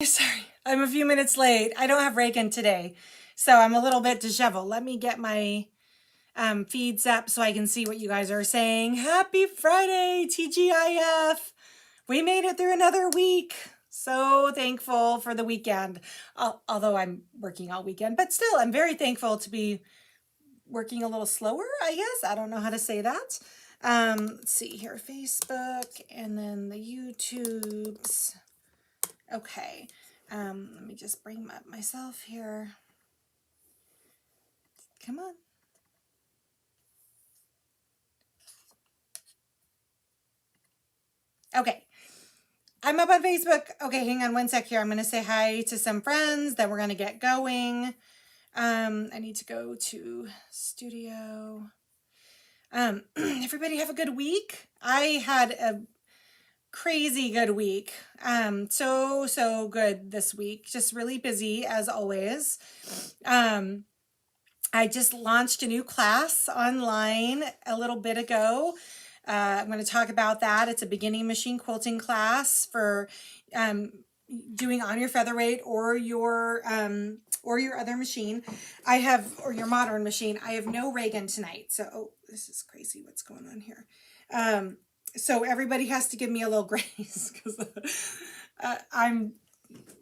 Sorry, I'm a few minutes late. I don't have Reagan today, so I'm a little bit disheveled. Let me get my feeds up so I can see what you guys are saying. Happy Friday, TGIF. We made it through another week. So thankful for the weekend. Although I'm working all weekend, but still, I'm very thankful to be working a little slower, I guess. I don't know how to say that. Let's see here, Facebook and then the YouTubes. Okay, let me just bring up myself here. Come on. Okay, I'm up on Facebook. Okay, hang on one sec here. I'm going to say hi to some friends, then we're going to get going. I need to go to studio. Everybody have a good week. I had a crazy good week. So good this week. Just really busy as always. I just launched a new class online a little bit ago. I'm going to talk about that. It's a beginning machine quilting class for doing on your featherweight or your other machine. Or your modern machine. I have no Reagan tonight. So, oh, this is crazy. What's going on here? So everybody has to give me a little grace because I'm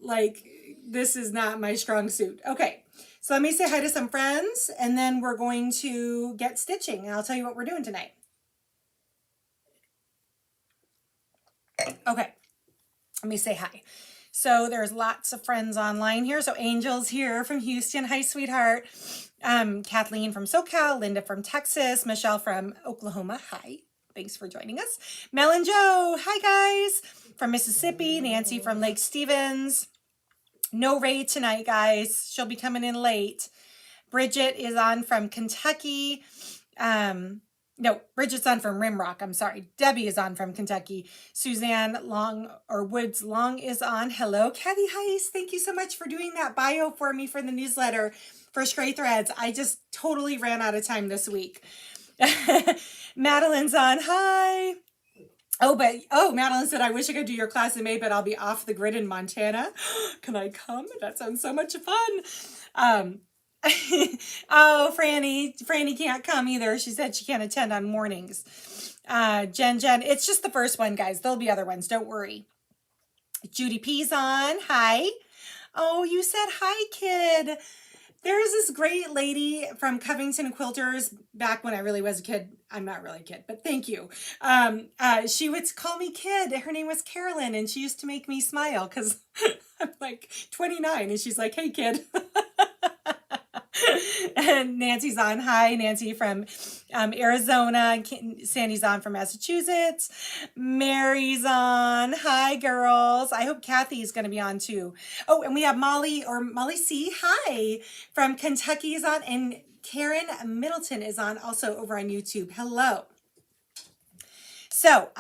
like, this is not my strong suit. Okay. So let me say hi to some friends and then we're going to get stitching and I'll tell you what we're doing tonight. Okay. Let me say hi. So there's lots of friends online here. So Angel's here from Houston. Hi, sweetheart. Kathleen from SoCal, Linda from Texas, Michelle from Oklahoma. Hi. Thanks for joining us. Mel and Joe. Hi, guys. From Mississippi. Nancy from Lake Stevens. No Ray tonight, guys. She'll be coming in late. Bridget is on from Kentucky. No, Bridget's on from Rimrock. I'm sorry. Debbie is on from Kentucky. Suzanne Woods Long is on. Hello, Kathy Heiss. Thank you so much for doing that bio for me for the newsletter for Stray Threads. I just totally ran out of time this week. Madeline's on. Hi. Madeline said, I wish I could do your class in May, but I'll be off the grid in Montana. Can I come? That sounds so much fun. Oh, Franny can't come either. She said she can't attend on mornings. Jen, it's just the first one, guys. There'll be other ones. Don't worry. Judy P's on. Hi. Oh, you said hi, kid. There's this great lady from Covington Quilters back when I really was a kid. I'm not really a kid, but thank you. She would call me kid. Her name was Carolyn, and she used to make me smile because I'm like 29, and she's like, hey, kid. And Nancy's on. Hi, Nancy from Arizona. Sandy's on from Massachusetts. Mary's on. Hi, girls. I hope Kathy's going to be on too. Oh, and we have Molly C. Hi, from Kentucky is on. And Karen Middleton is on also over on YouTube. Hello. So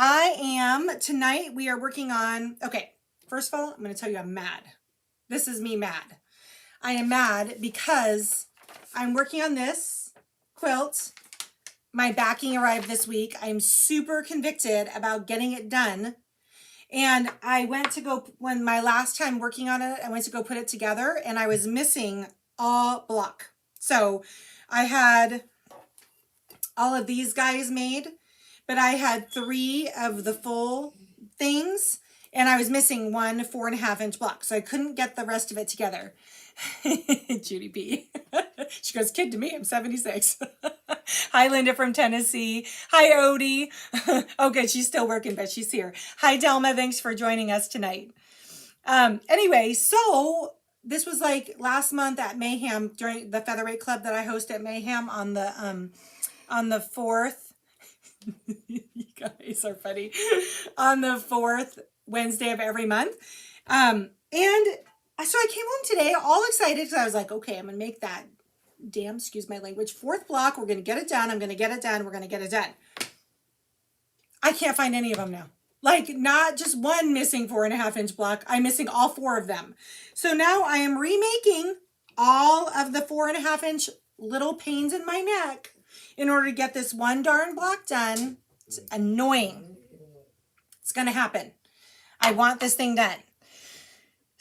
tonight we are working on, okay, first of all, I'm going to tell you I'm mad. This is me mad. I am mad because I'm working on this quilt. My backing arrived this week. I'm super convicted about getting it done. And I went to go, when my last time working on it, I went to go put it together and I was missing a block. So I had all of these guys made, but I had 3 of the full things and I was missing one 4.5-inch block. So I couldn't get the rest of it together. Judy B. She goes, kid to me, I'm 76. Hi, Linda from Tennessee. Hi, Odie. Oh, good. She's still working, but she's here. Hi, Delma. Thanks for joining us tonight. Anyway, so this was like last month at Mayhem during the Featherweight Club that I host at Mayhem on the 4th. You guys are funny. On the 4th Wednesday of every month. And so I came home today all excited because I was like, okay, I'm going to make that excuse my language, 4th block. We're going to get it done. I'm going to get it done. We're going to get it done. I can't find any of them now. Like not just one missing 4.5-inch block. I'm missing all 4 of them. So now I am remaking all of the 4.5-inch little pains in my neck in order to get this one darn block done. It's annoying. It's going to happen. I want this thing done.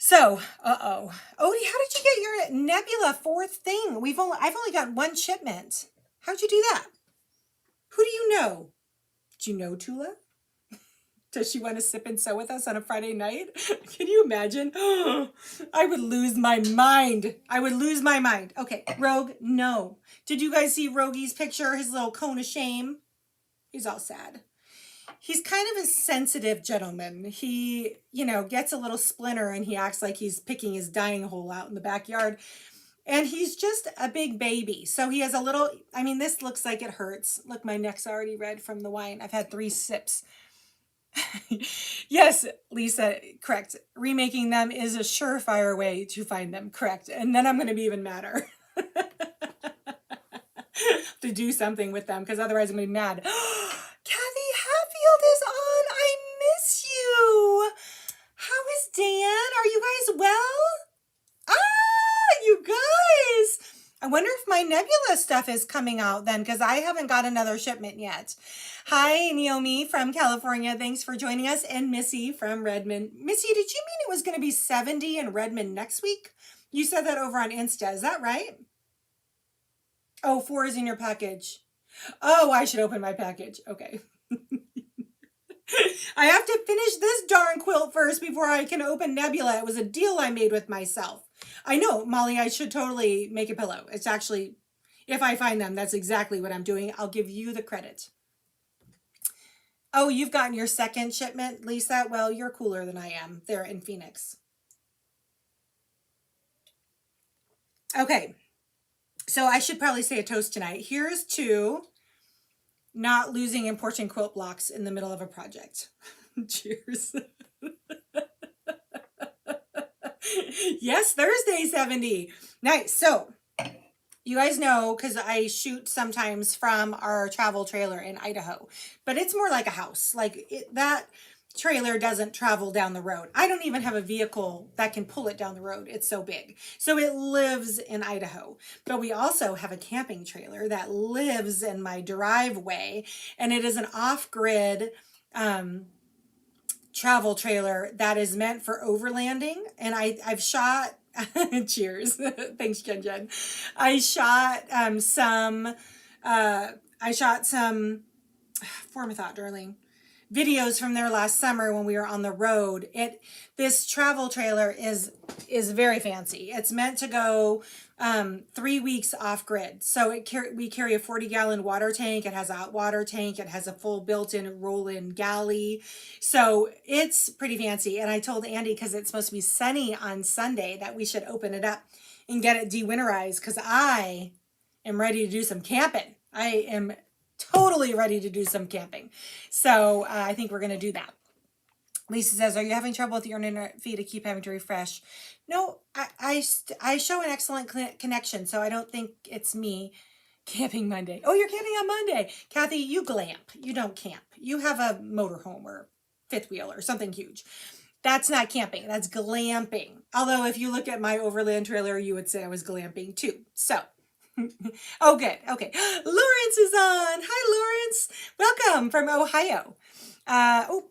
So, Odie, how did you get your Nebula fourth thing? I've only got one shipment. How'd you do that? Who do you know? Do you know Tula? Does she want to sip and sew with us on a Friday night? Can you imagine? I would lose my mind. I would lose my mind. Okay, Rogue, no. Did you guys see Rogue's picture? His little cone of shame? He's all sad. He's kind of a sensitive gentleman. He, gets a little splinter and he acts like he's picking his dying hole out in the backyard. And he's just a big baby. So he has a little, this looks like it hurts. Look, my neck's already red from the wine. I've had 3 sips. Yes, Lisa, correct. Remaking them is a surefire way to find them, correct. And then I'm going to be even madder. To do something with them, because otherwise I'm going to be mad. Kathy Hatfield is on. I miss you. How is Dan? Are you guys well? You guys. I wonder if my Nebula stuff is coming out then, because I haven't got another shipment yet. Hi, Naomi from California. Thanks for joining us. And Missy from Redmond. Missy, did you mean it was going to be 70 in Redmond next week? You said that over on Insta. Is that right? Oh, 4 is in your package. Oh, I should open my package. Okay. I have to finish this darn quilt first before I can open Nebula. It was a deal I made with myself. I know, Molly, I should totally make a pillow. It's actually, if I find them, that's exactly what I'm doing. I'll give you the credit. Oh, you've gotten your second shipment, Lisa? Well, you're cooler than I am. They're in Phoenix. Okay. So I should probably say a toast tonight. Here's to not losing important quilt blocks in the middle of a project. Cheers. Yes, Thursday 70. Nice. So you guys know, because I shoot sometimes from our travel trailer in Idaho, but it's more like a house. That trailer doesn't travel down the road. I don't even have a vehicle that can pull it down the road. It's so big. So it lives in Idaho. But we also have a camping trailer that lives in my driveway, and it is an off-grid travel trailer that is meant for overlanding. And I've shot cheers. Thanks, Jen. I shot some form of thought, Darlene, videos from there last summer when we were on the road. This travel trailer is very fancy. It's meant to go 3 weeks off grid. So we carry a 40-gallon water tank. It has a hot water tank. It has a full built-in roll-in galley. So it's pretty fancy. And I told Andy, because it's supposed to be sunny on Sunday, that we should open it up and get it de-winterized, because I am ready to do some camping. I am totally ready to do some camping. So I think we're going to do that. Lisa says, are you having trouble with your internet feed? I keep having to refresh. No, I show an excellent connection, so I don't think it's me. Camping Monday. Oh, you're camping on Monday. Kathy, you glamp. You don't camp. You have a motorhome or fifth wheel or something huge. That's not camping. That's glamping. Although if you look at my overland trailer, you would say I was glamping too. So, oh, good. Okay. Lawrence is on. Hi, Lawrence. Welcome from Ohio. I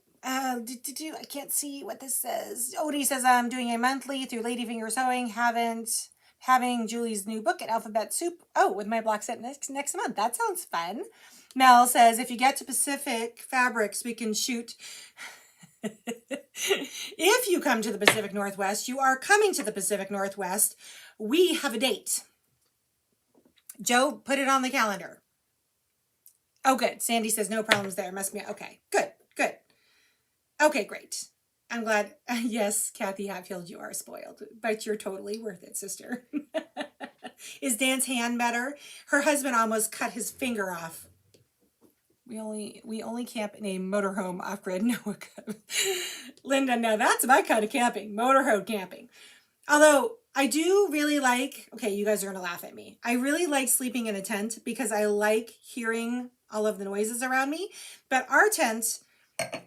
can't see what this says. Odie says, I'm doing a monthly through Ladyfinger Sewing. Having Julie's new book at Alphabet Soup. Oh, with my block set next month. That sounds fun. Mel says, if you get to Pacific Fabrics, we can shoot. If you come to the Pacific Northwest, you are coming to the Pacific Northwest. We have a date. Joe, put it on the calendar. Oh, good. Sandy says no problems there. Must be okay. Good. Okay, great. I'm glad. Yes, Kathy Hatfield, you are spoiled, but you're totally worth it, sister. Is Dan's hand better? Her husband almost cut his finger off. We only camp in a motorhome off-grid. No, Linda, now that's my kind of camping, motorhome camping. Although I do really like, okay, you guys are going to laugh at me. I really like sleeping in a tent because I like hearing all of the noises around me. But our tent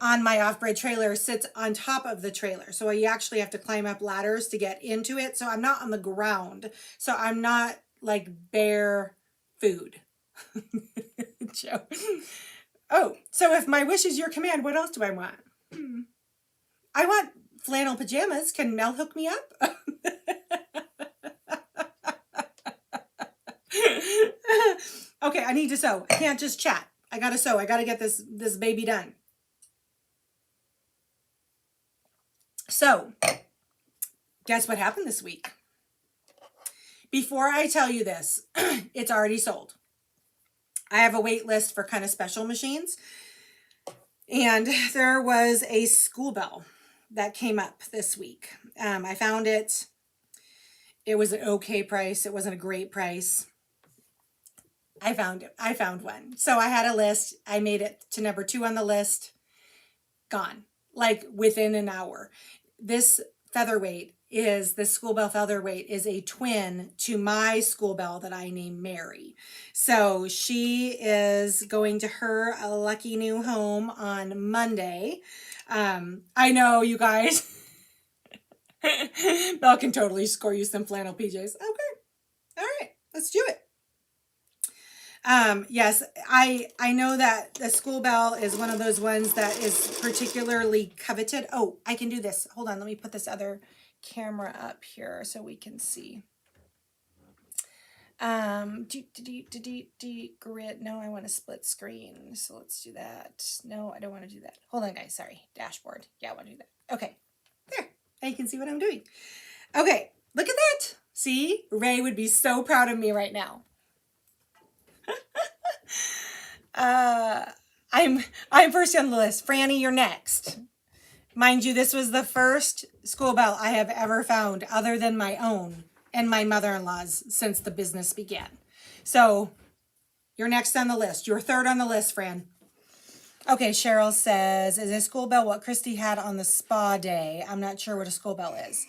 on my off-grid trailer sits on top of the trailer. So you actually have to climb up ladders to get into it. So I'm not on the ground. So I'm not like bare food. Joe. Oh, so if my wish is your command, what else do I want? I want flannel pajamas. Can Mel hook me up? Okay, I need to sew. I can't just chat. I gotta sew. I gotta get this baby done. So, guess what happened this week? Before I tell you this, it's already sold. I have a wait list for kind of special machines. And there was a school bell that came up this week. I found it. It was an okay price. It wasn't a great price. I found it. I found one. So I had a list. I made it to number 2 on the list. Gone. Like within an hour. This featherweight is, the school bell featherweight is a twin to my school bell that I named Mary. So she is going to her a lucky new home on Monday. I know, you guys. Belle can totally score you some flannel PJs. Okay. All right. Let's do it. Yes, I know that the school bell is one of those ones that is particularly coveted. Oh, I can do this. Hold on. Let me put this other camera up here so we can see. Grid. No, I want to split screen. So let's do that. No, I don't want to do that. Hold on, guys. Sorry. Dashboard. Yeah, I want to do that. Okay. There. Now you can see what I'm doing. Okay. Look at that. See? Ray would be so proud of me right now. I'm first on the list. Franny, you're next. Mind you, this was the first school bell I have ever found other than my own and my mother-in-law's since the business began. So you're next on the list. You're third on the list, Fran. Okay, Cheryl says, is a school bell what Christy had on the spa day? I'm not sure what a school bell is.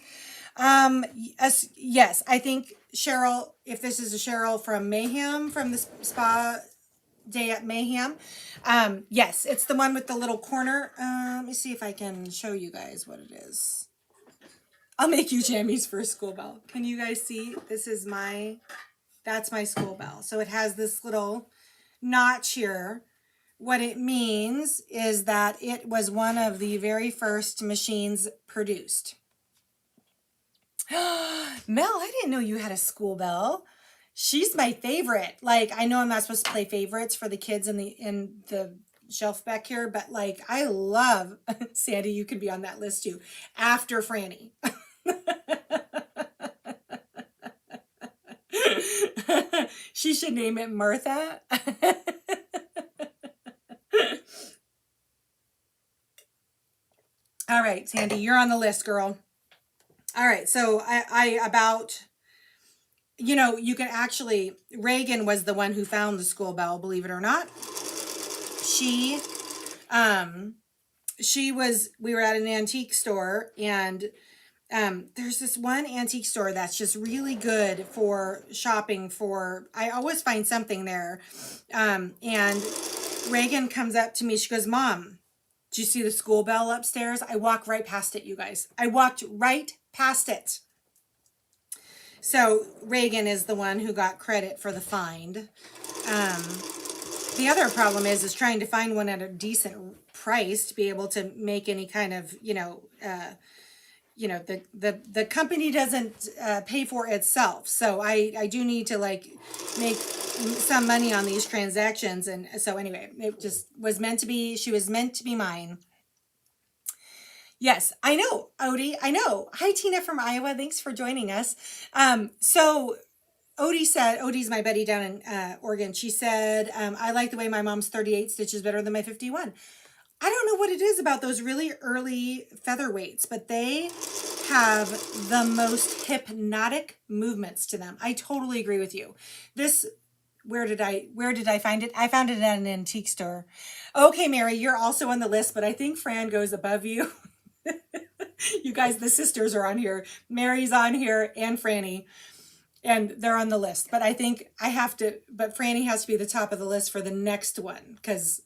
Yes, I think Cheryl, if this is a Cheryl from Mayhem, from the spa day at Mayhem, yes, it's the one with the little corner. Let me see if I can show you guys what it is. I'll make you jammies for a school bell. Can you guys see? This is that's my school bell. So it has this little notch here. What it means is that it was one of the very first machines produced. Mel, I didn't know you had a school bell. She's my favorite. Like, I know I'm not supposed to play favorites for the kids in the shelf back here, but like, I love Sandy. You could be on that list too. After Franny. She should name it Martha. All right, Sandy, you're on the list, girl. All right, so I about, you know, you can actually, Reagan was the one who found the school bell, believe it or not. We were at an antique store, and there's this one antique store that's just really good for shopping for, I always find something there. And Reagan comes up to me, she goes, Mom, did you see the school bell upstairs? I walked right past it, you guys. I walked right past it. So Reagan is the one who got credit for the find. The other problem is trying to find one at a decent price to be able to make any kind of, the company doesn't pay for itself. So I do need to like make some money on these transactions. And so anyway, it just was meant to be, she was meant to be mine. Yes, I know, Odie, I know. Hi, Tina from Iowa. Thanks for joining us. So Odie said, Odie's my buddy down in Oregon. She said, I like the way my mom's 38 stitches better than my 51. I don't know what it is about those really early featherweights, but they have the most hypnotic movements to them. I totally agree with you. This, where did I find it? I found it at an antique store. Okay, Mary, you're also on the list, but I think Fran goes above you. You guys, the sisters are on here. Mary's on here and Franny, and they're on the list. But I think but Franny has to be the top of the list for the next one, because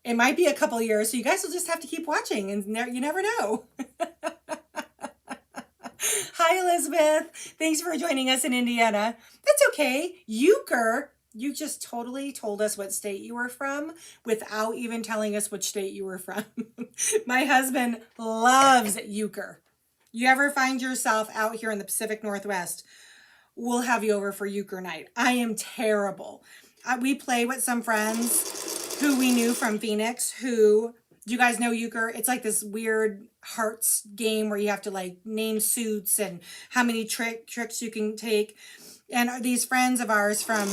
it might be a couple years. So you guys will just have to keep watching, and you never know. Hi, Elizabeth. Thanks for joining us in Indiana. That's okay. Euchre. You just totally told us what state you were from without even telling us which state you were from. My husband loves euchre. You ever find yourself out here in the Pacific Northwest, we'll have you over for euchre night. I am terrible. We play with some friends who we knew from Phoenix who, do you guys know euchre? It's like this weird hearts game where you have to like name suits and how many tricks you can take. And these friends of ours from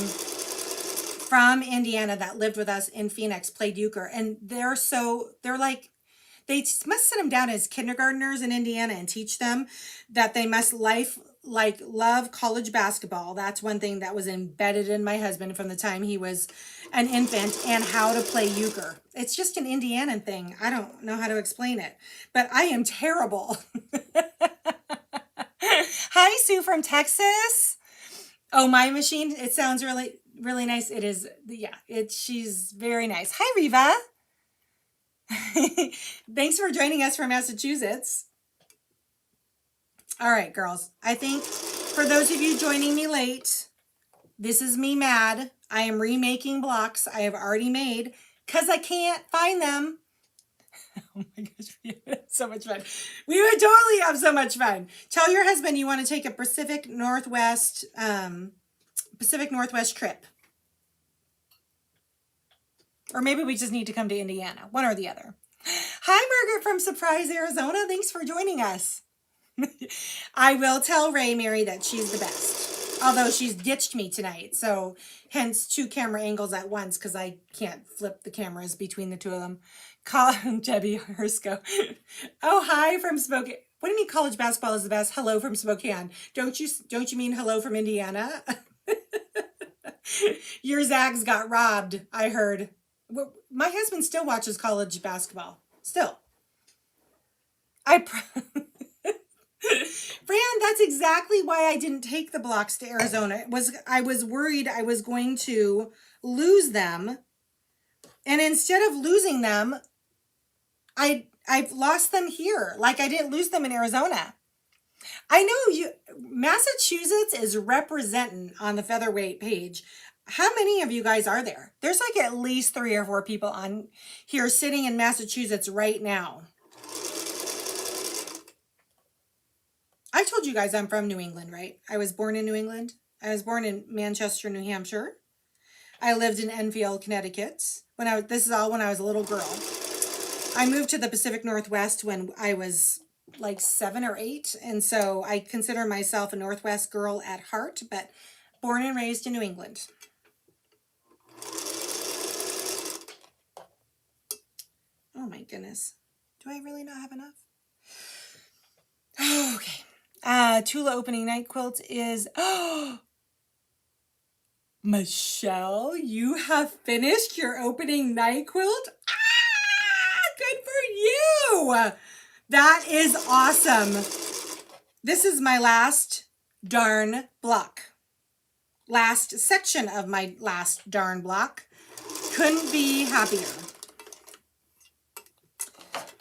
Indiana that lived with us in Phoenix played euchre, and they're like, they must sit them down as kindergartners in Indiana and teach them that they must love college basketball. That's one thing that was embedded in my husband from the time he was an infant, and how to play euchre. It's just an Indiana thing. I don't know how to explain it, but I am terrible. Hi, Sue from Texas. Oh, my machine. It sounds really, really nice. It is. Yeah, she's very nice. Hi, Riva. Thanks for joining us from Massachusetts. All right, girls. I think for those of you joining me late, this is me mad. I am remaking blocks I have already made because I can't find them. Oh my gosh, we had so much fun. We would totally have so much fun. Tell your husband you want to take a Pacific Northwest trip. Or maybe we just need to come to Indiana, one or the other. Hi, Margaret from Surprise, Arizona. Thanks for joining us. I will tell Ray Mary that she's the best, although she's ditched me tonight. So hence 2 camera angles at once, because I can't flip the cameras between the 2 of them. Call Debbie Hersko. Oh, hi from Spokane. What do you mean college basketball is the best? Hello from Spokane. Don't you mean hello from Indiana? Your Zags got robbed, I heard. My husband still watches college basketball. Still. Fran, that's exactly why I didn't take the blocks to Arizona. I was worried I was going to lose them. And instead of losing them, I've lost them here. Like I didn't lose them in Arizona. I know Massachusetts is representing on the featherweight page. How many of you guys are there? There's like at least 3 or 4 people on here sitting in Massachusetts right now. I told you guys I'm from New England, right? I was born in New England. I was born in Manchester, New Hampshire. I lived in Enfield, Connecticut. This is all when I was a little girl. I moved to the Pacific Northwest when I was like 7 or 8. And so I consider myself a Northwest girl at heart, but born and raised in New England. Oh my goodness. Do I really not have enough? Okay. Tula Opening Night Quilt is... Oh, Michelle, you have finished your Opening Night Quilt? Good for you! That is awesome. This is my last darn block. Last section of my last darn block. Couldn't be happier.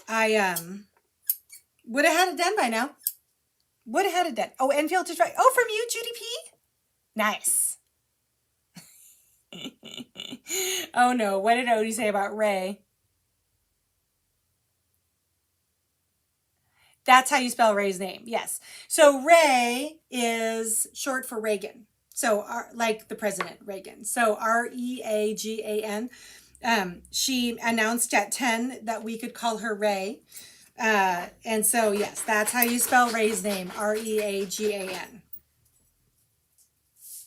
I would have had it done by now. Would have had it done. Oh, Enfield to try. Oh, from you, Judy P? Nice. Oh no, what did Odie say about Ray? That's how you spell Ray's name. Yes. So Ray is short for Reagan. So like the president Reagan. So Reagan. She announced at 10 that we could call her Ray. And so yes, that's how you spell Ray's name. Reagan.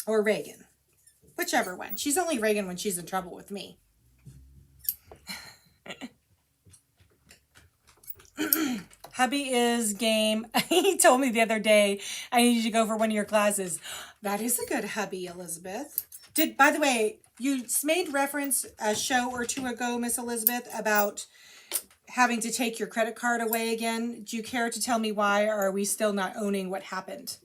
Or Reagan. Whichever one. She's only Reagan when she's in trouble with me. Hubby is game. He told me the other day, I need you to go for one of your classes. That is a good hubby, Elizabeth. By the way, you made reference a show or 2 ago, Miss Elizabeth, about having to take your credit card away again. Do you care to tell me why, or are we still not owning what happened?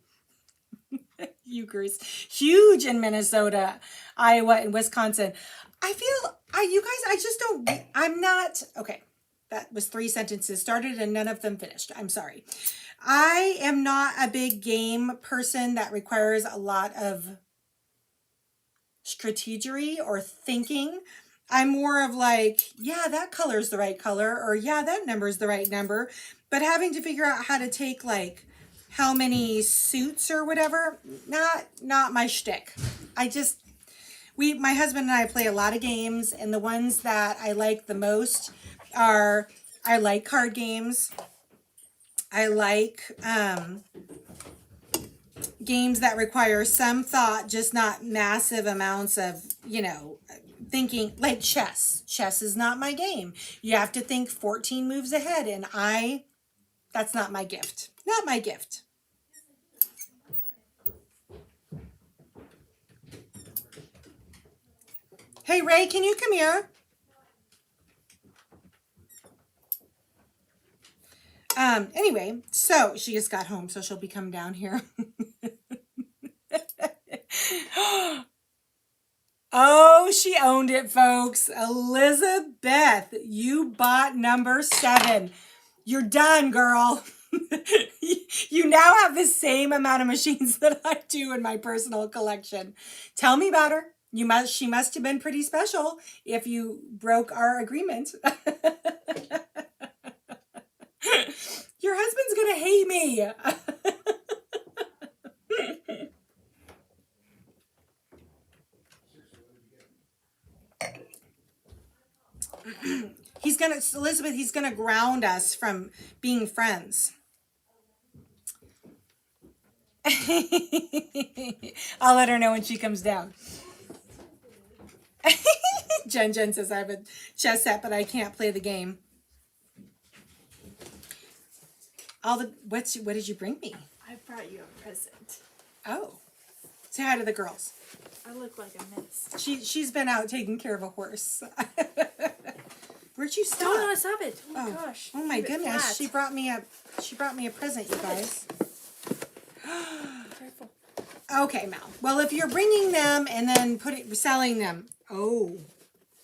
Euchre's huge in Minnesota, Iowa, and Wisconsin. I feel, you guys, I just don't, I'm not, okay. That was 3 sentences started and none of them finished. I'm sorry. I am not a big game person that requires a lot of strategery or thinking. I'm more of like, yeah, that color's the right color, or yeah, that number's the right number. But having to figure out how to take like how many suits or whatever, not my shtick. My husband and I play a lot of games, and the ones that I like the most are, I like card games. I like games that require some thought, just not massive amounts of, thinking, like chess. Chess is not my game. You have to think 14 moves ahead, and that's not my gift. Not my gift. Hey, Ray, can you come here? Anyway, so she just got home, so she'll be coming down here. Oh, she owned it, folks. Elizabeth, you bought number 7. You're done, girl. You now have the same amount of machines that I do in my personal collection. Tell me about her. She must have been pretty special if you broke our agreement. Your husband's gonna hate me. Elizabeth, he's gonna ground us from being friends. I'll let her know when she comes down. Jen says I have a chess set, but I can't play the game. What did you bring me? I brought you a present. Oh. Say hi to the girls. I look like a mess. She's been out taking care of a horse. Where'd you stop? No, stop it. Oh my gosh. Oh my goodness. She brought me a present, you guys. Careful. Okay, Mal. Well, if you're bringing them and then selling them. Oh.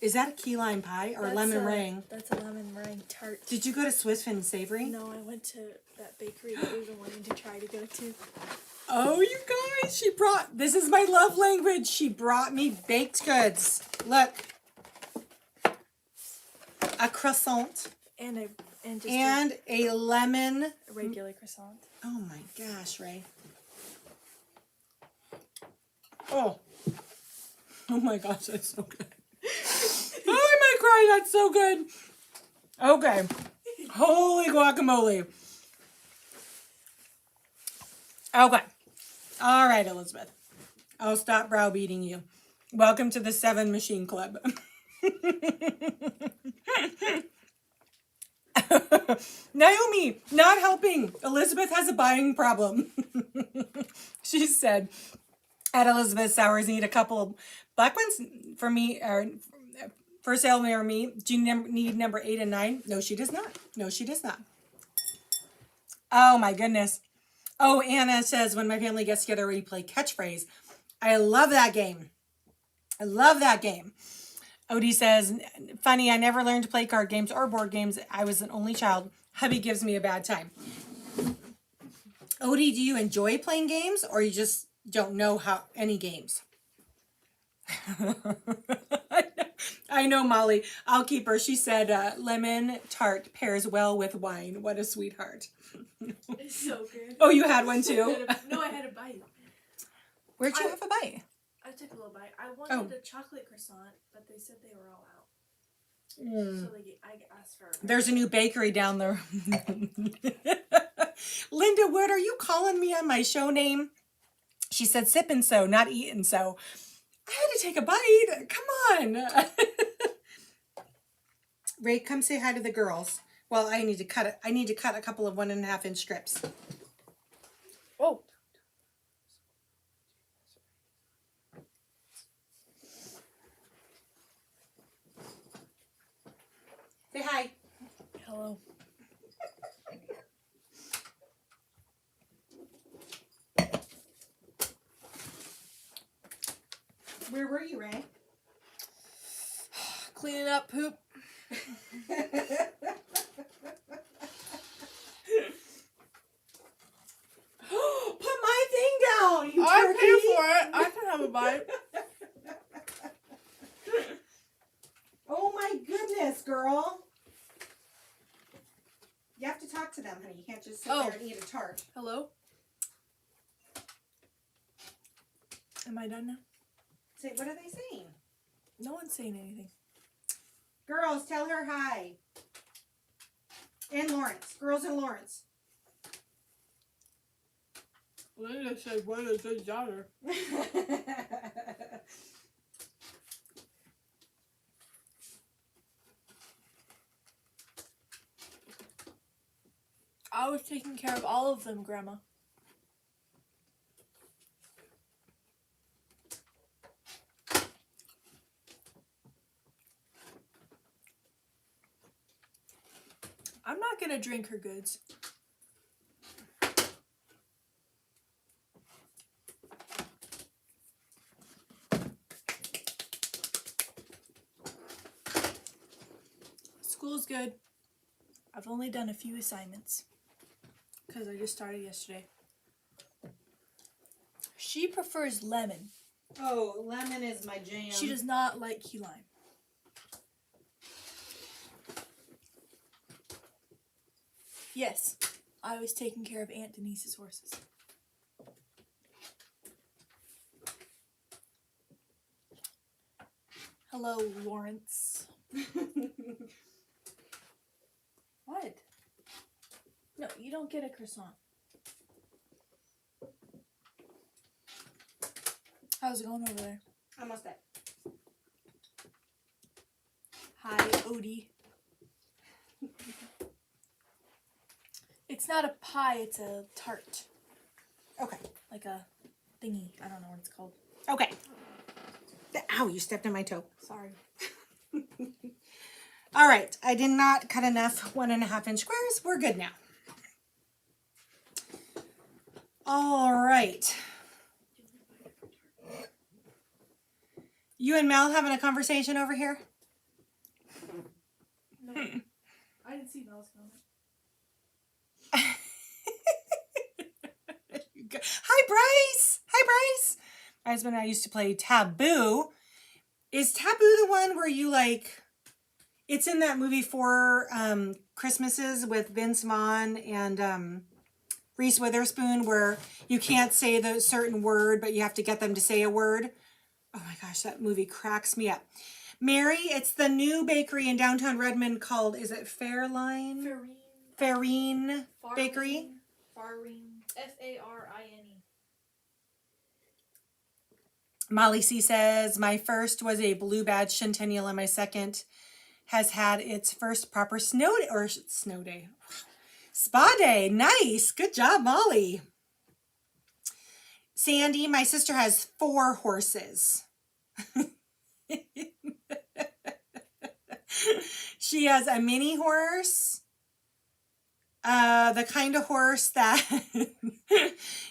Is that a key lime pie or lemon meringue? That's a lemon meringue tart. Did you go to Swiss Fin Savory? No, I went to that bakery that we've been wanting to try to go to. Oh, you guys, this is my love language. She brought me baked goods. Look. A croissant. And a lemon. A regular croissant. Oh my gosh, Ray. Oh. Oh my gosh, that's so good. Oh, I might cry. That's so good. Okay. Holy guacamole. Okay. All right, Elizabeth. I'll stop browbeating you. Welcome to the 7 Machine Club. Naomi, not helping. Elizabeth has a buying problem. She said, at Elizabeth's hours, need a couple black ones for me, or for sale near me. Do you need number 8 and 9? No, she does not. No, she does not. Oh my goodness. Oh, Anna says, when my family gets together, we play catchphrase. I love that game. I love that game. Odie says, funny, I never learned to play card games or board games. I was an only child. Hubby gives me a bad time. Odie, do you enjoy playing games, or you just don't know any games? I know, Molly. I'll keep her. She said, lemon tart pairs well with wine. What a sweetheart. It's so good. Oh, you had one too? No, I had a bite. Where'd you have a bite? I took a little bite. I wanted a chocolate croissant, but they said they were all out. So I asked for. There's a new bakery down there. Linda Wood, are you calling me on my show name? She said sippin' so, not eatin' so. I had to take a bite. Come on. Ray, come say hi to the girls. Well, I need to cut it. I need to cut a couple of 1.5 inch strips. Oh. Say hi. Hello. Where were you, Ray? Cleaning up poop. Put my thing down, you I turkey. pay for it. I can have a bite. You can't just sit there and eat a tart. Hello? Am I done now? Say, what are they saying? No one's saying anything. Girls, tell her hi. And Lawrence. Girls and Lawrence. Linda said, what is his daughter? I was taking care of all of them, Grandma. I'm not gonna drink her goods. School's good. I've only done a few assignments because I just started yesterday. She prefers lemon. Oh, lemon is my jam. She does not like key lime. Yes, I was taking care of Aunt Denise's horses. Hello, Lawrence. What? No, you don't get a croissant. How's it going over there? Almost there. Hi, Odie. It's not a pie, it's a tart. Okay. Like a thingy. I don't know what it's called. Okay. Ow, you stepped on my toe. Sorry. All right. I did not cut enough 1.5 inch squares. We're good now. All right. You and Mel having a conversation over here? No. I didn't see Mel's comment. Hi, Bryce. Hi, Bryce. My husband and I used to play Taboo. Is Taboo the one where you like... It's in that movie Four Christmases with Vince Vaughn and Reese Witherspoon, where you can't say the certain word, but you have to get them to say a word. Oh my gosh, that movie cracks me up. Mary, it's the new bakery in downtown Redmond called, is it Fairline? Farine Bakery? Farine. Farine. Molly C says, my first was a blue badge centennial and my second has had its first proper snow day. Spa day. Nice. Good job, Molly. Sandy, my sister has 4 horses. She has a mini horse. The kind of horse that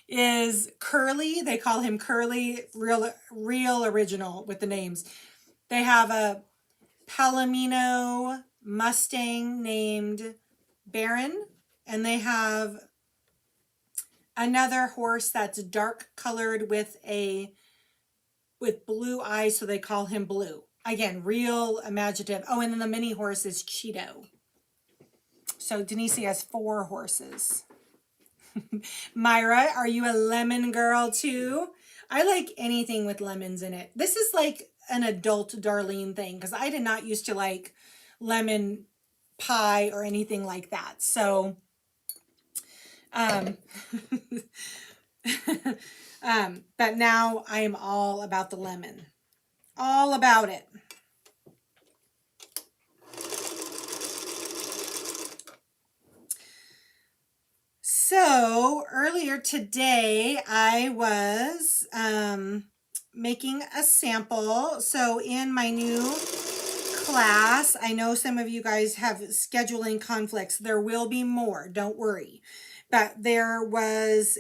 is curly. They call him Curly. Real original with the names. They have a Palomino Mustang named Baron, and they have another horse that's dark colored with blue eyes, so they call him Blue. Again, real imaginative. Oh, and then the mini horse is Cheeto. So Denise has 4 horses. Myra, are you a lemon girl too? I like anything with lemons in it. This is like an adult Darlene thing because I did not used to like lemon pie or anything like that. So, but now I am all about the lemon. All about it. So earlier today, I was making a sample. So in my new class, I know some of you guys have scheduling conflicts. There will be more, don't worry. But there was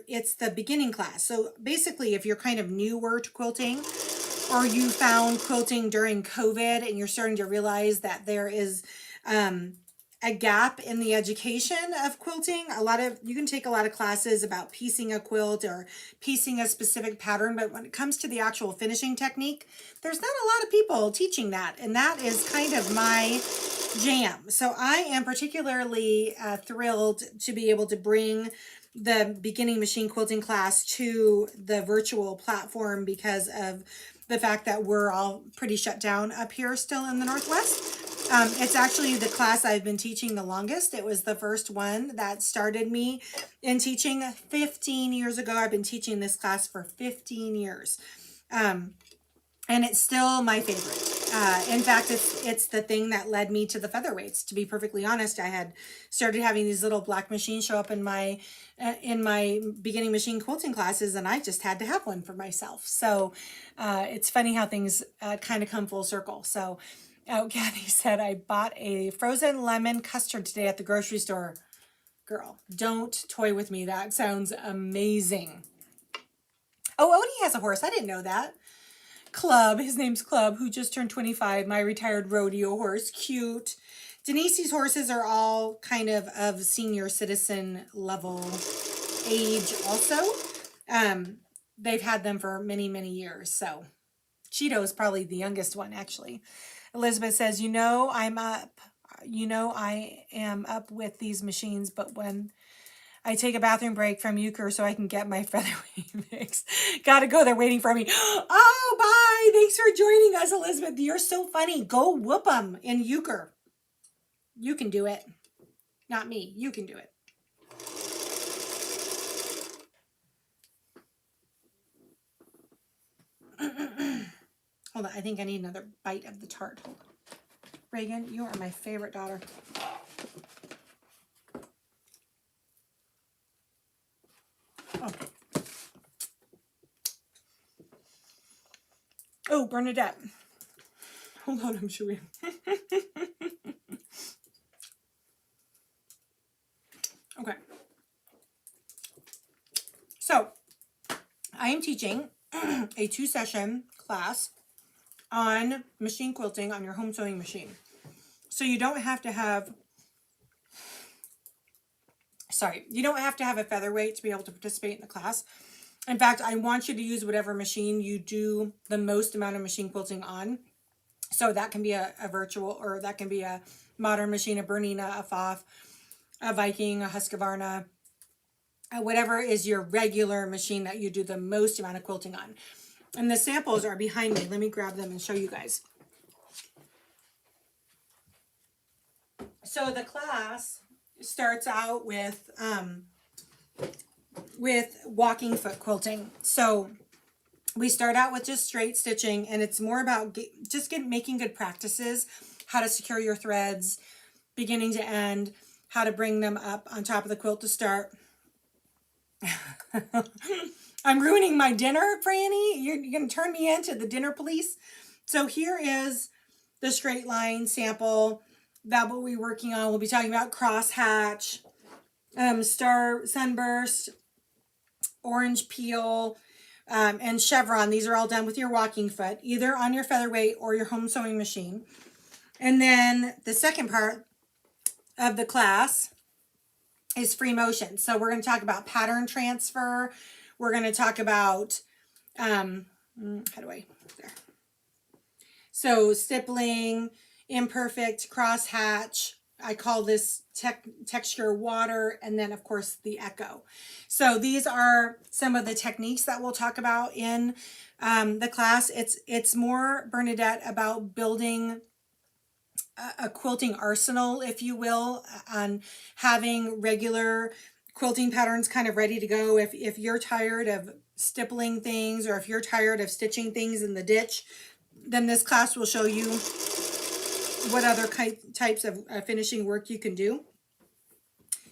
it's the beginning class. So basically, if you're kind of newer to quilting, or you found quilting during COVID and you're starting to realize that there is a gap in the education of quilting. You can take a lot of classes about piecing a quilt or piecing a specific pattern, but when it comes to the actual finishing technique, there's not a lot of people teaching that, and that is kind of my jam. So I am particularly thrilled to be able to bring the beginning machine quilting class to the virtual platform because of the fact that we're all pretty shut down up here still in the Northwest. It's actually the class I've been teaching the longest. It was the first one that started me in teaching 15 years ago. I've been teaching this class for 15 years. And it's still my favorite. In fact, it's the thing that led me to the featherweights. To be perfectly honest, I had started having these little black machines show up in my beginning machine quilting classes, and I just had to have one for myself. So it's funny how things kind of come full circle. So Kathy said, I bought a frozen lemon custard today at the grocery store. Girl, don't toy with me. That sounds amazing. Oh, Odie has a horse. I didn't know that. Club, his name's Club, who just turned 25, my retired rodeo horse. Cute. Denise's horses are all kind of senior citizen level age also. They've had them for many, many years. So Cheeto is probably the youngest one, actually. Elizabeth says, I am up with these machines, but when I take a bathroom break from euchre so I can get my featherweight mix. Gotta go, they're waiting for me. Oh, bye. Thanks for joining us, Elizabeth. You're so funny. Go whoop them in euchre. You can do it. Not me. You can do it. Hold on. I think I need another bite of the tart. Hold on. Reagan, you are my favorite daughter. Oh, Bernadette. Hold on, I'm chewing. Okay. So, I am teaching a 2-session class on machine quilting on your home sewing machine. So you don't have to have a featherweight to be able to participate in the class. In fact, I want you to use whatever machine you do the most amount of machine quilting on. So that can be a virtual, or that can be a modern machine, a Bernina, a Pfaff, a Viking, a Husqvarna, whatever is your regular machine that you do the most amount of quilting on. And the samples are behind me. Let me grab them and show you guys. So the class starts out with walking foot quilting. So we start out with just straight stitching, and it's more about making good practices, how to secure your threads beginning to end, how to bring them up on top of the quilt to start. I'm ruining my dinner, Franny. You're going to turn me into the dinner police. So here is the straight line sample that we'll be working on. We'll be talking about crosshatch, star sunburst, orange peel, and chevron. These are all done with your walking foot, either on your featherweight or your home sewing machine. And then the second part of the class is free motion. So we're going to talk about pattern transfer. We're going to talk about, so stippling, imperfect, crosshatch. I call this texture water, and then of course the echo. So these are some of the techniques that we'll talk about in the class. It's more, Bernadette, about building a quilting arsenal, if you will, on having regular quilting patterns kind of ready to go. If you're tired of stippling things, or if you're tired of stitching things in the ditch, then this class will show you what other types of finishing work you can do.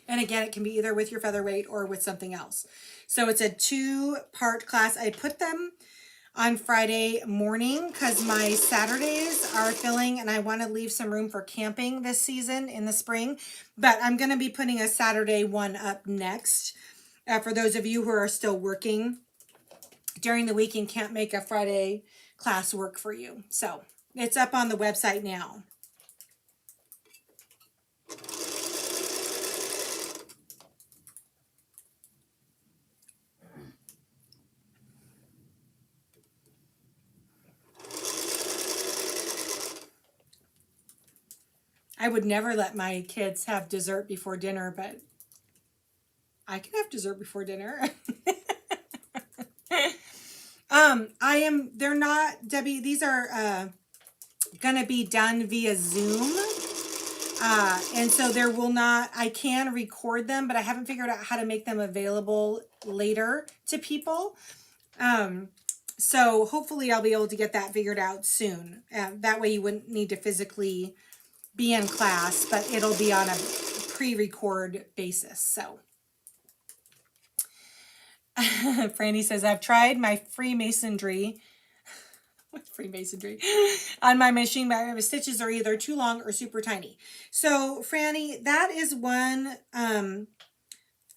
And again, it can be either with your featherweight or with something else. So it's a 2-part class. I put them on Friday morning because my Saturdays are filling, and I want to leave some room for camping this season in the spring. But I'm going to be putting a Saturday one up next for those of you who are still working during the week and can't make a Friday class work for you. So it's up on the website now. I would never let my kids have dessert before dinner, but I can have dessert before dinner. They're not, Debbie, these are going to be done via Zoom. And so there will not, I can record them, but I haven't figured out how to make them available later to people. So hopefully I'll be able to get that figured out soon. That way you wouldn't need to physically be in class, but it'll be on a pre-record basis. So Franny says, I've tried my Freemasonry on my machine, but my stitches are either too long or super tiny. So Franny, that is one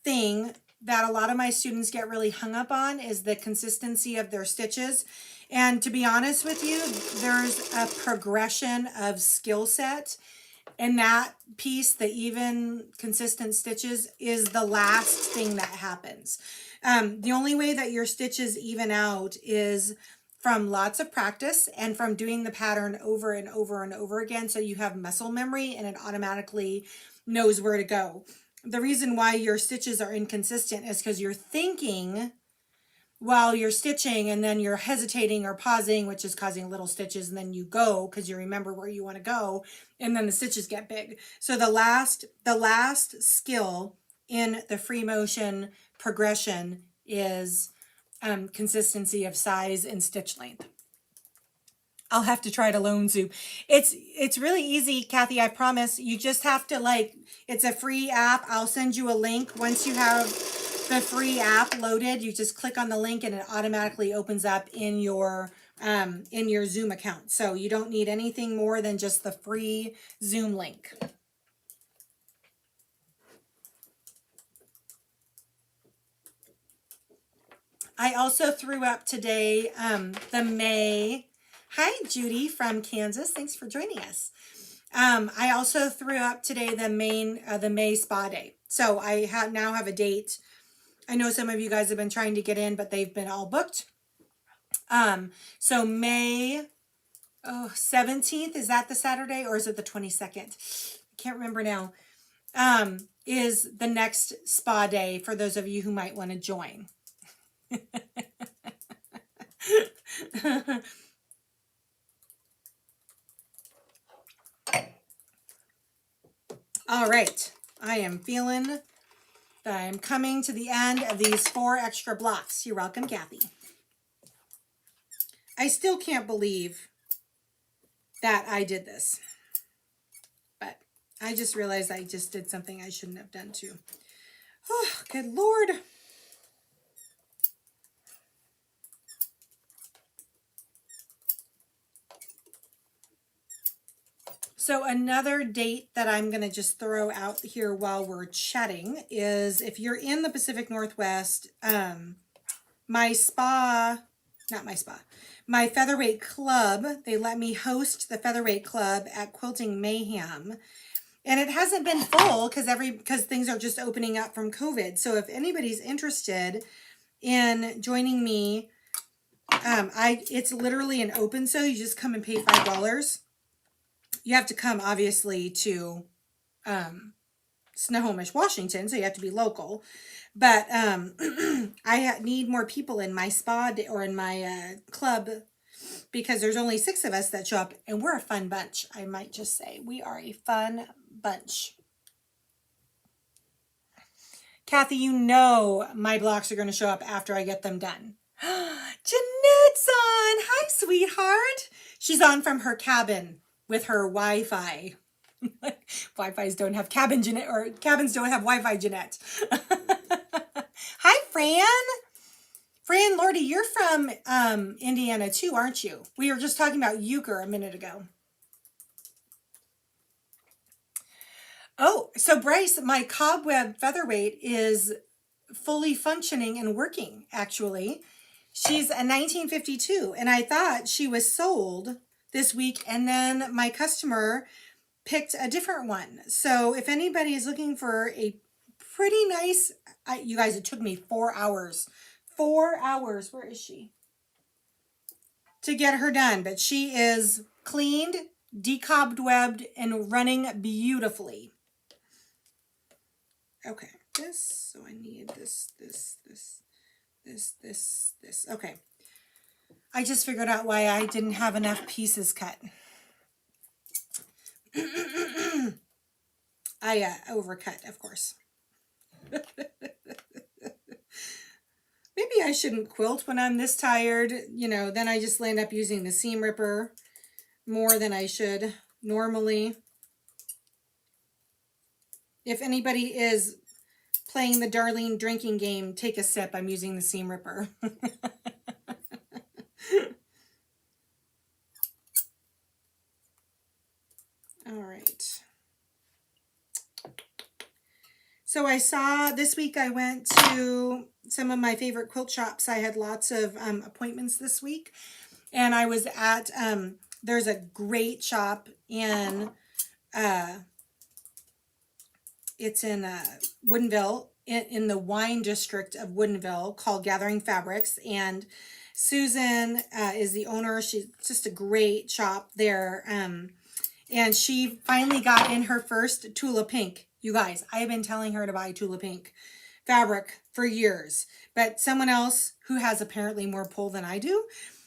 thing that a lot of my students get really hung up on, is the consistency of their stitches. And to be honest with you, there's a progression of skill set, and that piece, the even consistent stitches, is the last thing that happens. The only way that your stitches even out is from lots of practice and from doing the pattern over and over and over again, so you have muscle memory and it automatically knows where to go. The reason why your stitches are inconsistent is because you're thinking while you're stitching, and then you're hesitating or pausing, which is causing little stitches, and then you go because you remember where you want to go, and then the stitches get big. So the last skill in the free motion progression is consistency of size and stitch length. I'll have to try it alone, Zoom. It's really easy, Kathy, I promise. You just have to, it's a free app. I'll send you a link. Once you have the free app loaded, you just click on the link and it automatically opens up in your Zoom account. So you don't need anything more than just the free Zoom link. I also threw up today the May. Hi, Judy from Kansas. Thanks for joining us. I also threw up today the May spa day. So I now have a date. I know some of you guys have been trying to get in, but they've been all booked. So May 17th, is that the Saturday or is it the 22nd? I can't remember now. Is the next spa day for those of you who might want to join. All right, I am feeling that I'm coming to the end of these 4 extra blocks. You're welcome, Kathy. I still can't believe that I did this, but I just realized I just did something I shouldn't have done too. Oh, good Lord. So another date that I'm going to just throw out here while we're chatting is, if you're in the Pacific Northwest, my Featherweight Club, they let me host the Featherweight Club at Quilting Mayhem. And it hasn't been full because things are just opening up from COVID. So if anybody's interested in joining me, it's literally an open, so you just come and pay $5. You have to come, obviously, to Snohomish, Washington, so you have to be local. But I need more people in my spa or in my club, because there's only 6 of us that show up, and we're a fun bunch, I might just say. We are a fun bunch. Kathy, you know my blocks are going to show up after I get them done. Jeanette's on. Hi, sweetheart. She's on from her cabin with her Wi-Fi. Wi-Fi's don't have cabin, Jeanette, or cabins don't have Wi-Fi, Jeanette. Hi, Fran Lordy, you're from Indiana too, aren't you? We were just talking about euchre a minute ago. Oh, so Bryce, my cobweb featherweight is fully functioning and working, actually. She's a 1952, and I thought she was sold this week, and then my customer picked a different one. So if anybody is looking for a pretty nice, you guys, it took me 4 hours. 4 hours. Where is she? To get her done. But she is cleaned, decobwebbed and running beautifully. Okay, this, so I need this. Okay. I just figured out why I didn't have enough pieces cut. I overcut, of course. Maybe I shouldn't quilt when I'm this tired. You know, then I just end up using the seam ripper more than I should normally. If anybody is playing the Darlene drinking game, take a sip. I'm using the seam ripper. All right. So I saw this week, I went to some of my favorite quilt shops. I had lots of appointments this week. And I was at, there's a great shop in, it's in Woodinville, in the wine district of Woodinville, called Gathering Fabrics. And Susan is the owner. She's just a great shop there. And she finally got in her first Tula Pink. You guys, I have been telling her to buy Tula Pink fabric for years. But someone else who has apparently more pull than I do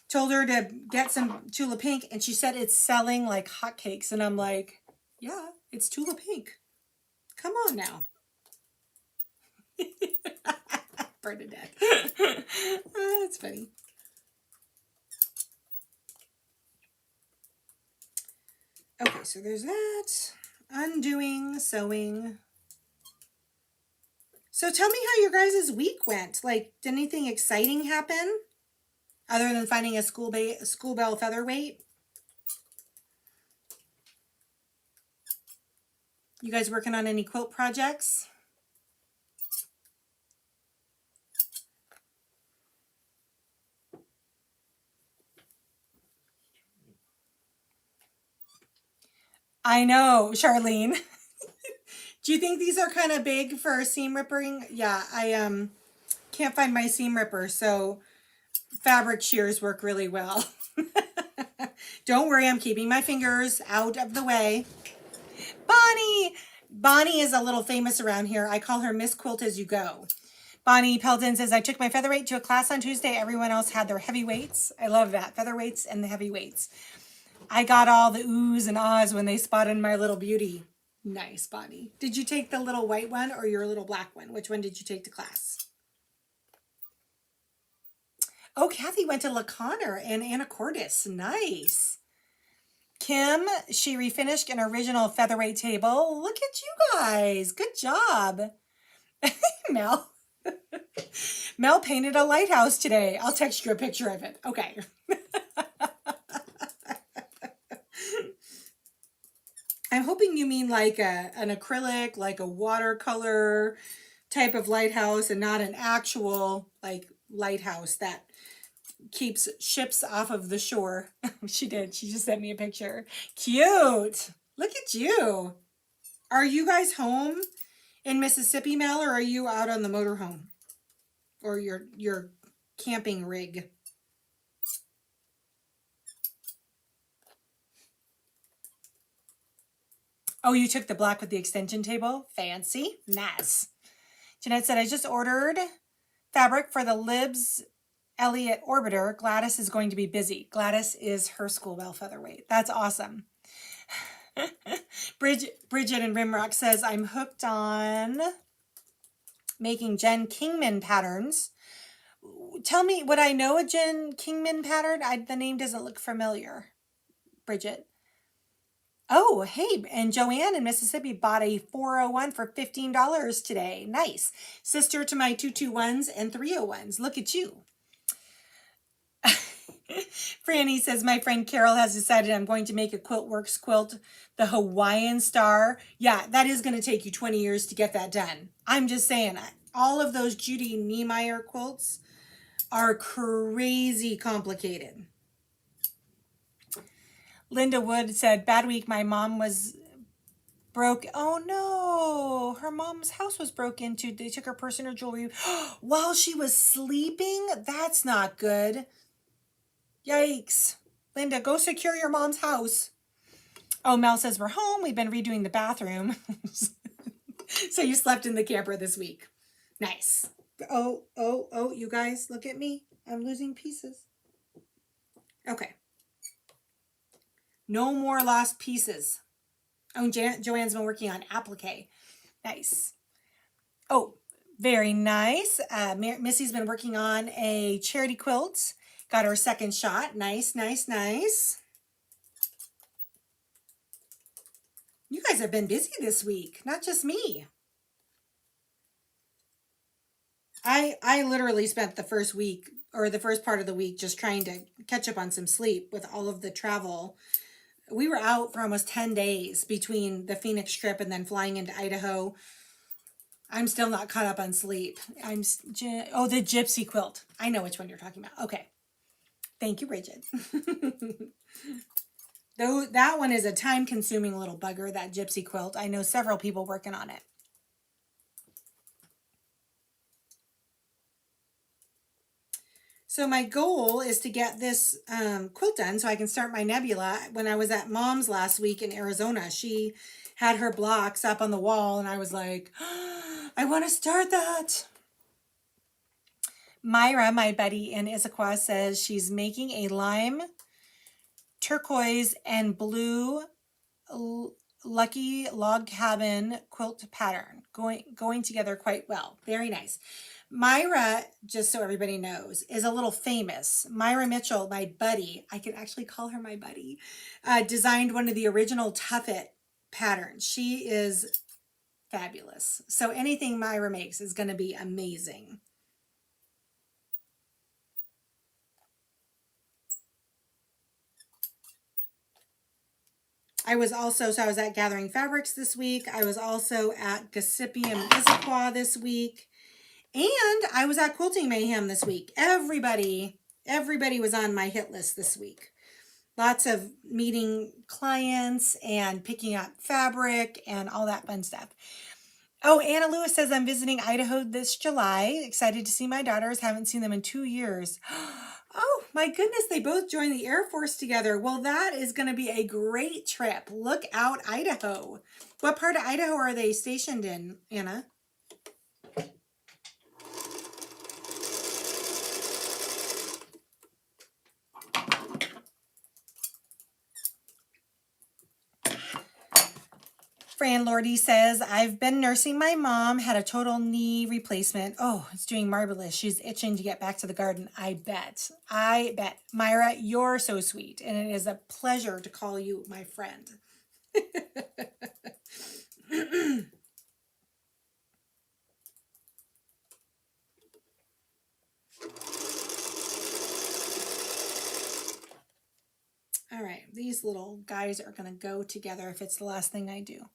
told her to get some Tula Pink. And she said it's selling like hotcakes. And I'm like, yeah, it's Tula Pink. Come on now. Bernadette. That's funny. Okay, so there's that. Undoing, sewing. So tell me how your guys' week went. Like, did anything exciting happen? Other than finding a school bell featherweight? You guys working on any quilt projects? I know, Charlene. Do you think these are kind of big for seam ripping? Yeah, I can't find my seam ripper, so fabric shears work really well. Don't worry, I'm keeping my fingers out of the way. Bonnie! Bonnie is a little famous around here. I call her Miss Quilt As You Go. Bonnie Pelton says, I took my featherweight to a class on Tuesday. Everyone else had their heavyweights. I love that. Featherweights and the heavyweights. I got all the oohs and ahs when they spotted my little beauty. Nice, Bonnie. Did you take the little white one or your little black one? Which one did you take to class? Oh, Kathy went to La Conner and Anacortes. Nice. Kim, she refinished an original featherweight table. Look at you guys. Good job. Mel. Mel painted a lighthouse today. I'll text you a picture of it. Okay. I'm hoping you mean like an acrylic, like a watercolor type of lighthouse and not an actual like lighthouse that keeps ships off of the shore. She did. She just sent me a picture. Cute. Look at you. Are you guys home in Mississippi, Mel, or are you out on the motorhome? Or your camping rig? Oh, you took the black with the extension table? Fancy. Nice. Jeanette said, I just ordered fabric for the Libs Elliott Orbiter. Gladys is going to be busy. Gladys is her school bell featherweight. That's awesome. Bridget in Rimrock says, I'm hooked on making Jen Kingman patterns. Tell me, would I know a Jen Kingman pattern? The name doesn't look familiar. Bridget. Oh, hey, and Joanne in Mississippi bought a 401 for $15 today. Nice. Sister to my 221s and 301s. Look at you. Franny says, my friend Carol has decided I'm going to make a QuiltWorks quilt, the Hawaiian Star. Yeah, that is going to take you 20 years to get that done. I'm just saying, all of those Judy Niemeyer quilts are crazy complicated. Linda Wood said, bad week, my mom was broke. Oh no, her mom's house was broke into. They took her purse and her jewelry while she was sleeping. That's not good. Yikes. Linda, go secure your mom's house. Oh, Mel says we're home. We've been redoing the bathroom. So you slept in the camper this week. Nice. Oh, you guys, look at me. I'm losing pieces. Okay. No more lost pieces. Oh, Joanne's been working on applique. Nice. Oh, very nice. Missy's been working on a charity quilt. Got her second shot. Nice, nice, nice. You guys have been busy this week, not just me. I literally spent the first week or the first part of the week just trying to catch up on some sleep with all of the travel. We were out for almost 10 days between the Phoenix trip and then flying into Idaho. I'm still not caught up on sleep. Oh, the gypsy quilt. I know which one you're talking about. Okay. Thank you, Bridget. Though that one is a time-consuming little bugger, that gypsy quilt. I know several people working on it. So my goal is to get this quilt done so I can start my nebula. When I was at Mom's last week in Arizona, she had her blocks up on the wall and I was like, oh, I want to start that. Myra, my buddy in Issaquah, says she's making a lime, turquoise, and blue lucky log cabin quilt pattern going together quite well. Very nice. Myra, just so everybody knows, is a little famous. Myra Mitchell, my buddy, I can actually call her my buddy, designed one of the original Tuffet patterns. She is fabulous. So anything Myra makes is going to be amazing. I was at Gathering Fabrics this week. I was also at Gossypium Issaquah this week. And I was at Quilting Mayhem this week. Everybody was on my hit list this week. Lots of meeting clients and picking up fabric and all that fun stuff. Oh, Anna Lewis says I'm visiting Idaho this July. Excited to see my daughters. Haven't seen them in 2 years. Oh, my goodness. They both joined the Air Force together. Well, that is going to be a great trip. Look out, Idaho. What part of Idaho are they stationed in, Anna? Fran Lordy says, I've been nursing my mom, had a total knee replacement. Oh, it's doing marvelous. She's itching to get back to the garden. I bet. Myra, you're so sweet, and it is a pleasure to call you my friend. All right, these little guys are going to go together if it's the last thing I do.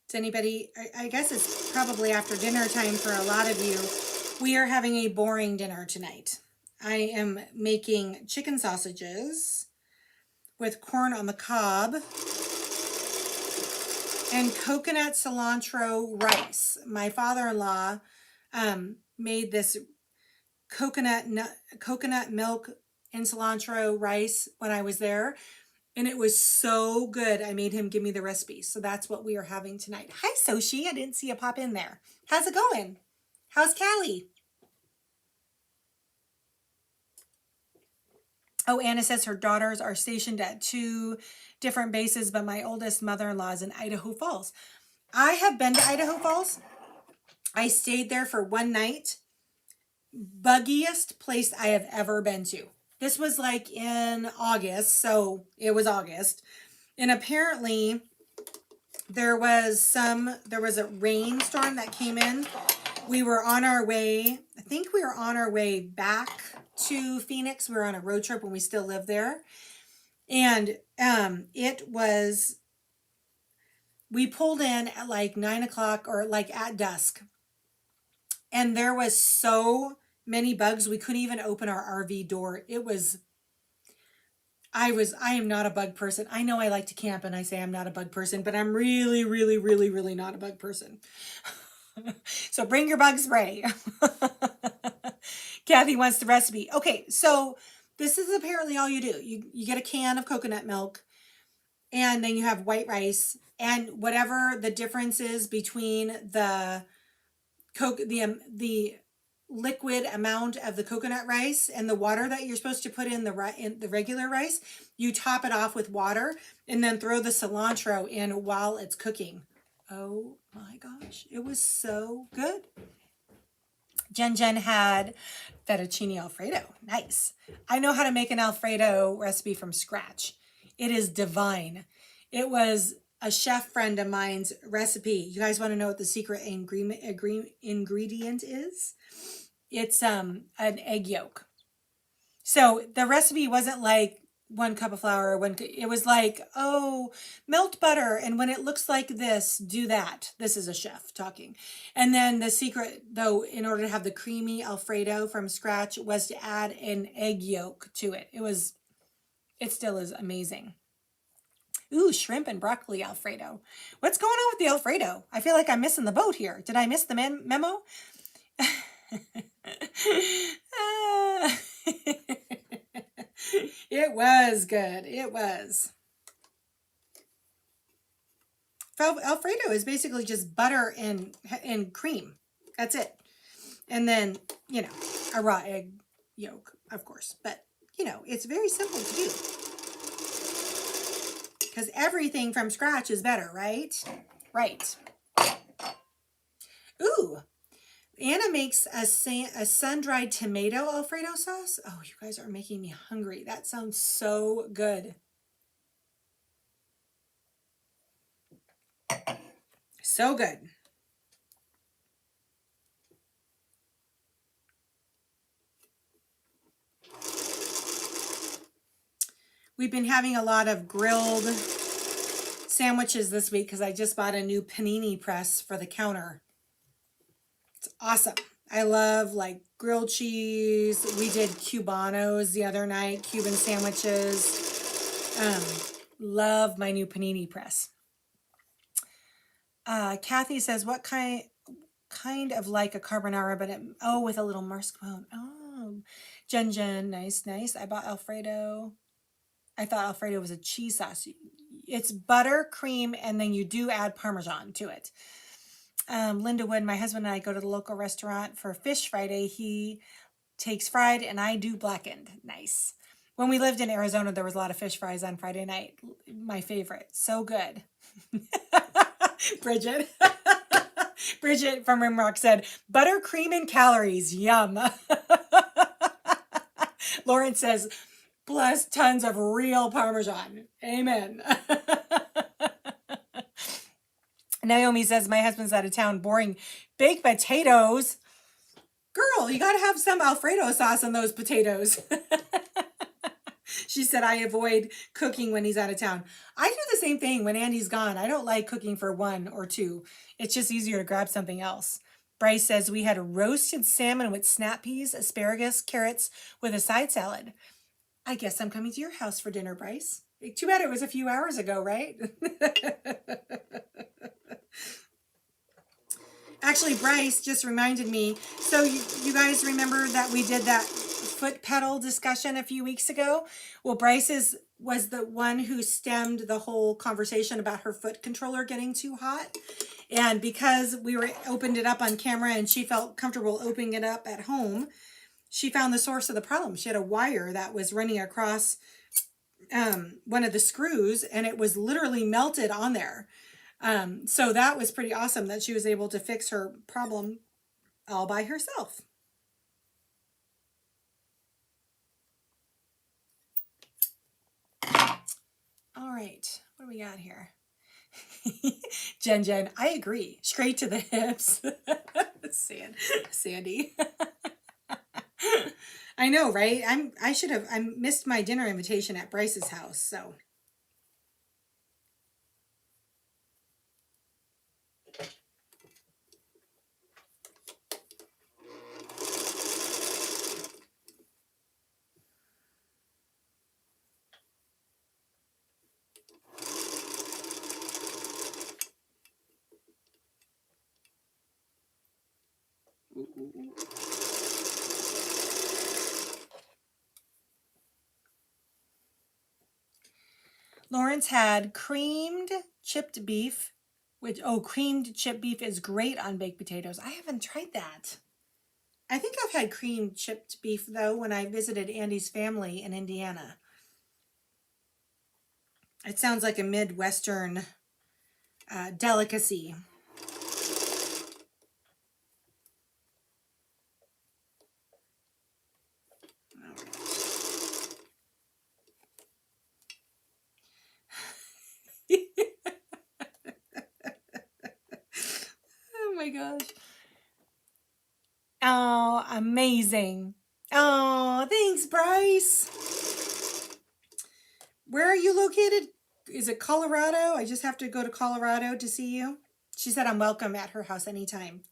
Does anybody, I guess it's probably after dinner time for a lot of you. We are having a boring dinner tonight. I am making chicken sausages with corn on the cob and coconut cilantro rice. My father-in-law made this coconut milk and cilantro rice when I was there, and it was so good. I made him give me the recipe, so that's what we are having tonight. Hi, Soshi. I didn't see you pop in there. How's it going? How's Callie? Oh, Anna says her daughters are stationed at 2 different bases, but my oldest mother-in-law is in Idaho Falls. I have been to Idaho Falls. I stayed there for 1 night. Buggiest place I have ever been to. This was like in August, so it was August. And apparently there was a rainstorm that came in. We were on our way, I think we were on our way back to Phoenix. We were on a road trip when we still lived there. And we pulled in at like 9 o'clock or like at dusk. And there was so many bugs, we couldn't even open our RV door. I am not a bug person. I know I like to camp and I say I'm not a bug person, but I'm really, really, really, really not a bug person. So bring your bug spray. Kathy wants the recipe. Okay, so this is apparently all you do. You get a can of coconut milk, and then you have white rice, and whatever the difference is between the the liquid amount of the coconut rice and the water that you're supposed to put in the regular rice, you top it off with water and then throw the cilantro in while it's cooking. Oh my gosh, it was so good. Jen had fettuccine Alfredo. Nice. I know how to make an Alfredo recipe from scratch. It is divine. It was a chef friend of mine's recipe. You guys want to know what the secret ingredient is? It's an egg yolk. So the recipe wasn't like 1 cup of flour, it was like, oh, melt butter, and when it looks like this, do that. This is a chef talking. And then the secret, though, in order to have the creamy Alfredo from scratch, was to add an egg yolk to it. It still is amazing. Ooh, shrimp and broccoli Alfredo. What's going on with the Alfredo? I feel like I'm missing the boat here. Did I miss the memo? It was good. It was. Alfredo is basically just butter and cream. That's it. And then, a raw egg yolk, of course. But, it's very simple to do. Because everything from scratch is better, right? Right. Ooh. Anna makes a sun-dried tomato Alfredo sauce. Oh, you guys are making me hungry. That sounds so good. So good. We've been having a lot of grilled sandwiches this week because I just bought a new panini press for the counter. It's awesome. I love like grilled cheese. We did Cubanos the other night, Cuban sandwiches. Love my new panini press. Kathy says, what kind of like a carbonara, but with a little mascarpone. Oh, Jen, nice. I bought Alfredo. I thought Alfredo was a cheese sauce. It's butter, cream, and then you do add Parmesan to it. Linda Wood, my husband and I go to the local restaurant for Fish Friday. He takes fried and I do blackened. Nice. When we lived in Arizona, there was a lot of fish fries on Friday night. My favorite. So good. Bridget. Bridget from Rimrock said, butter, cream, and calories. Yum. Lauren says, plus tons of real Parmesan. Amen. Naomi says, my husband's out of town. Boring. Baked potatoes. Girl, you got to have some Alfredo sauce on those potatoes. She said, I avoid cooking when he's out of town. I do the same thing when Andy's gone. I don't like cooking for 1 or 2. It's just easier to grab something else. Bryce says, we had a roasted salmon with snap peas, asparagus, carrots with a side salad. I guess I'm coming to your house for dinner, Bryce. Too bad it was a few hours ago, right? Actually, Bryce just reminded me. So you guys remember that we did that foot pedal discussion a few weeks ago? Well, Bryce was the one who stemmed the whole conversation about her foot controller getting too hot. And because we opened it up on camera and she felt comfortable opening it up at home, she found the source of the problem. She had a wire that was running across one of the screws and it was literally melted on there. So that was pretty awesome that she was able to fix her problem all by herself. All right, what do we got here? Jen, I agree. Straight to the hips. Sandy. I know, right? I missed my dinner invitation at Bryce's house, so. Lawrence had creamed chipped beef, which, creamed chipped beef is great on baked potatoes. I haven't tried that. I think I've had creamed chipped beef, though, when I visited Andy's family in Indiana. It sounds like a Midwestern delicacy. Oh my gosh. Oh, amazing. Oh, thanks, Bryce. Where are you located? Is it Colorado? I just have to go to Colorado to see you. She said I'm welcome at her house anytime.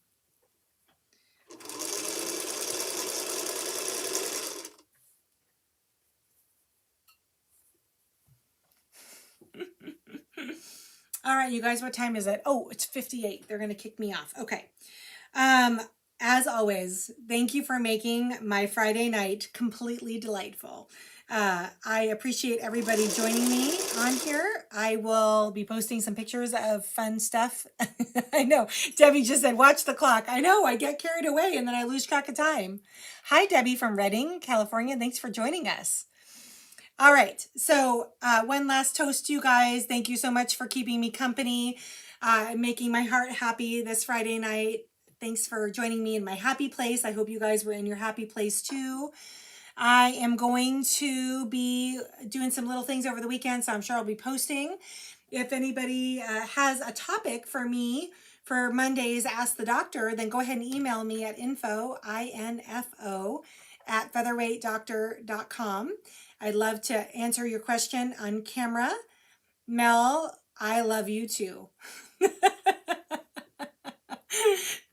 All right, you guys, what time is it? Oh, it's 58. They're going to kick me off. Okay. As always, thank you for making my Friday night completely delightful. I appreciate everybody joining me on here. I will be posting some pictures of fun stuff. I know. Debbie just said, watch the clock. I know. I get carried away and then I lose track of time. Hi, Debbie from Redding, California. Thanks for joining us. All right. So one last toast to you guys. Thank you so much for keeping me company, making my heart happy this Friday night. Thanks for joining me in my happy place. I hope you guys were in your happy place too. I am going to be doing some little things over the weekend, so I'm sure I'll be posting. If anybody has a topic for me for Monday's Ask the Doctor, then go ahead and email me at info at featherweightdoctor.com. I'd love to answer your question on camera. Mel, I love you too.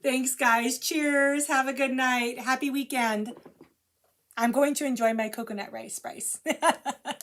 Thanks, guys. Cheers. Have a good night. Happy weekend. I'm going to enjoy my coconut rice, Bryce. Bye.